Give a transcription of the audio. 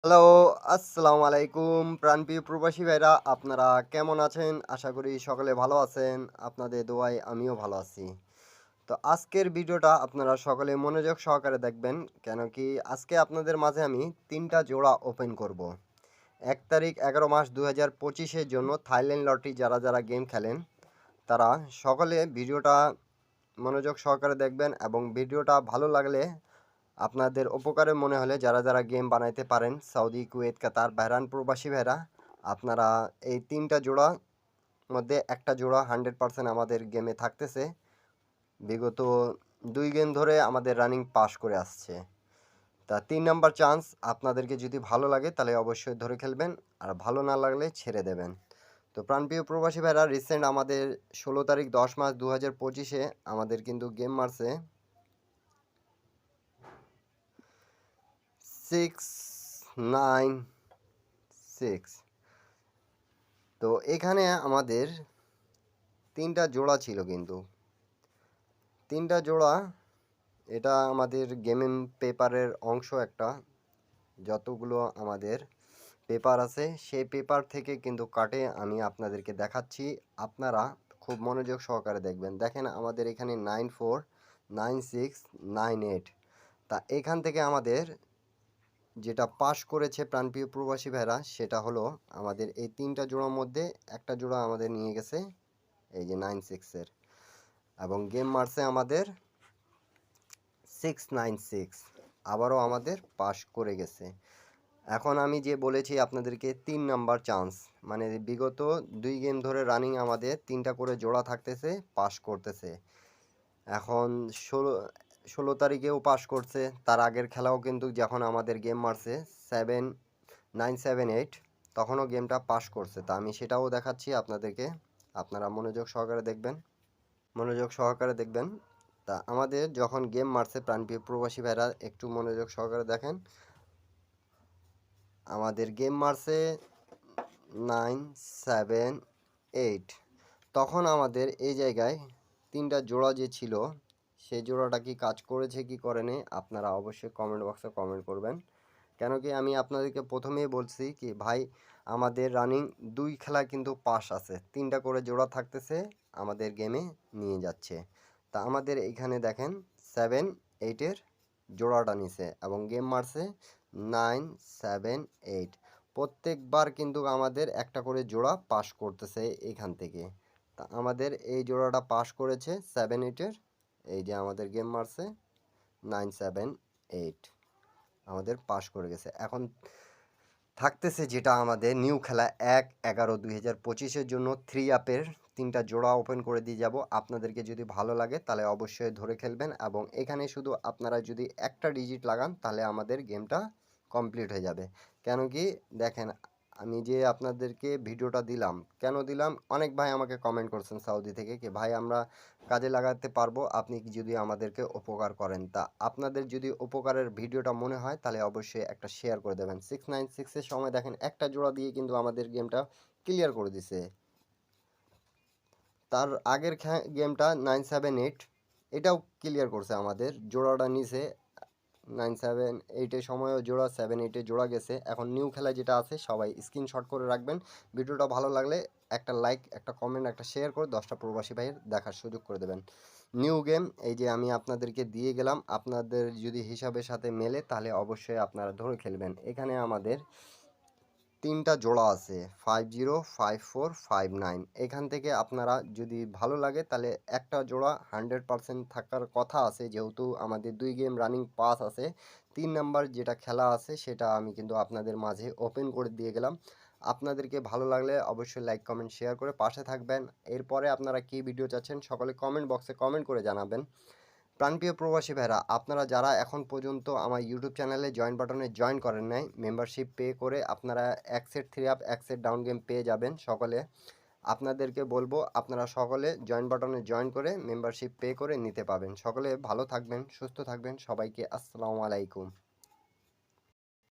Hello, আসসালামু আলাইকুম প্রাণপ্রিয় প্রবাসী ভাইরা আপনারা কেমন আছেন? আশা করি সকলে ভালো আছেন। আপনাদের দোয়ায় আমিও ভালো আছি। তো আজকের ভিডিওটা আপনারা সকলে মনোযোগ সহকারে দেখবেন। কেন কি আজকে আপনাদের মাঝে আমি ৩ টা জোড়া ওপেন করব। ১ তারিখ ১১ মাস ২০২৫ এর জন্য থাইল্যান্ড লটারি যারা গেম খেলেন, তারা সকলে ভিডিওটা মনোযোগ সহকারে দেখবেন এবং ভিডিওটা ভালো লাগলে আপনাদের উপকারে মনে হলে যারা গেম বানাইতে পারেন সৌদি, কুয়েত, কাতার, বাহরাইন প্রবাসী ভাইরা আপনারা এই ৩ টা জোড়া মধ্যে একটা জোড়া 100% আমাদের গেমে থাকতেছে। বিগত ২ গেম ধরে আমাদের রানিং পাস করে আসছে। তা ৩ নাম্বার চান্স আপনাদেরকে যদি ভালো লাগে তাহলে অবশ্যই ধরে খেলবেন, আর ভালো না লাগলে ছেড়ে দেবেন। তো প্রাণপ্রিয় প্রবাসী ভাইরা রিসেন্ট আমাদের ১৬ তারিখ ১০ মাস ২০২৫-এ আমাদের কিন্তু গেম মারছে 696। তো এখানে আমাদের ৩ টা জোড়া ছিল কিন্তু ৩ টা জোড়া এটা আমাদের গেমিং পেপারের অংশ একটা। যতগুলো আমাদের পেপার আছে সেই পেপার থেকে কিন্তু কাটে আমি আপনাদেরকে দেখাচ্ছি। আপনারা খুব মনোযোগ সহকারে দেখবেন। দেখেন আমাদের এখানে 94, 96, 98। তা এখান থেকে আমাদের যেটা পাস করেছে প্রাণপ্রিয় প্রবাসী ভাইরা সেটা হলো আমাদের এই ৩ টা জোড়ার মধ্যে একটা জোড়া আমাদের নিয়ে গেছে এই যে 96 এর, এবং গেম মারছে আমাদের 696, আবারও আমাদের পাস করে গেছে। এখন আমি যে বলেছি আপনাদেরকে ৩ নাম্বার চান্স, মানে বিগত ২ গেম ধরে রানিং আমাদের ৩টা করে জোড়া থাকতেছে, পাস করতেছে। এখন ১৬ তারিখেও পাস করছে, তার আগের খেলাও কিন্তু যখন আমাদের গেম মারছে 7978 তখনও গেমটা পাস করছে। তা আমি সেটাও দেখাচ্ছি আপনাদেরকে, আপনারা মনোযোগ সহকারে দেখবেন। তা আমাদের যখন গেম মারছে প্রাণপ্রিয় প্রবাসী ভাইরা একটু মনোযোগ সহকারে দেখেন। আমাদের গেম মারছে 978, তখন আমাদের এই জায়গায় ৩টা জোড়া যে ছিল সেই জোড়াটা কি কাজ করেছে কি করেনি আপনারা অবশ্যই কমেন্ট বক্সে কমেন্ট করবেন। কেন কি আমি আপনাদেরকে প্রথমেই বলছি কি ভাই আমাদের রানিং ২ খেলা কিন্তু পাস আছে, ৩টা করে জোড়া থাকতেছে আমাদের গেমে নিয়ে যাচ্ছে। তা আমাদের এইখানে দেখেন 7-8-এর জোড়াটা নিছে এবং গেম মারছে 978। প্রত্যেকবার কিন্তু আমাদের একটা করে জোড়া পাস করতেছে এখান থেকে। তা আমাদের এই জোড়াটা পাস করেছে 7-8-এর, এই যে আমাদের গেম মারছে 978 আমাদের পাস করে গেছে। এখন থাকতেছে যেটা আমাদের নিউ খেলা ১/১১/২০২৫-এর জন্য 3 আপের ৩টা জোড়া ওপেন করে দিয়ে যাব। আপনাদেরকে যদি ভালো লাগে তাহলে অবশ্যই ধরে খেলবেন, এবং এখানে শুধু আপনারা যদি একটা ডিজিট লাগান তাহলে আমাদের গেমটা কমপ্লিট হয়ে যাবে। কেন কি দেখেন আমি যে আপনাদেরকে ভিডিওটা দিলাম, কেন দিলাম, অনেক ভাই আমাকে কমেন্ট করছেন সৌদি থেকে কি ভাই আমরা কাজে লাগাতে পারবো, আপনি কি যদি আমাদেরকে উপকার করেন। তা আপনাদের যদি উপকারের ভিডিওটা মনে হয় তাহলে অবশ্যই একটা শেয়ার করে দেবেন। 696-এর সময় দেখেন একটা জোড়া দিয়ে কিন্তু আমাদের গেমটা ক্লিয়ার করে দিছে। তার আগের গেমটা 978 এটাও ক্লিয়ার করছে, আমাদের জোড়াটা নিচে 978-এর সময়ও জোড়া, 7-8-এ জোড়া গেছে। এখন নিউ খেলা যেটা আছে সবাই স্ক্রিনশট করে রাখবেন। ভিডিওটা ভালো লাগলে একটা লাইক, একটা কমেন্ট, একটা শেয়ার করে 10টা প্রবাসী ভাইয়ের দেখার সুযোগ করে দেবেন। নিউ গেম এই যে আমি আপনাদেরকে দিয়ে গেলাম, আপনাদের যদি হিসাবের সাথে মেলে তাহলে অবশ্যই আপনারা ধরে খেলবেন। এখানে আমাদের 3টা জোড়া আছে 50, 54, 59। এখান থেকে আপনারা যদি ভালো লাগে তাহলে একটা জোড়া 100% থাকার কথা আছে, যেহেতু আমাদের 2 গেম রানিং পাস আছে। 3 নাম্বার যেটা খেলা আছে সেটা আমি কিন্তু আপনাদের মাঝে ওপেন করে দিয়ে গেলাম। আপনাদেরকে ভালো লাগলে অবশ্যই লাইক, কমেন্ট, শেয়ার করে পাশে থাকবেন। এরপরে আপনারা কী ভিডিও চাচ্ছেন সকলে কমেন্ট বক্সে কমেন্ট করে জানাবেন। প্রাণপ্রিয় প্রবাসী ভাইরা আপনারা যারা এখন পর্যন্ত আমার ইউটিউব চ্যানেলে জয়েন বাটনে জয়েন করেন নাই, মেম্বারশিপ পে করে আপনারা এক সেট 3 আপ এক সেট ডাউন গেম পেয়ে যাবেন সকলে। আপনাদেরকে বলবো আপনারা সকলে জয়েন বাটনে জয়েন করে মেম্বারশিপ পে করে নিতে পাবেন। সকলে ভালো থাকবেন, সুস্থ থাকবেন। সবাইকে আসসালামু আলাইকুম।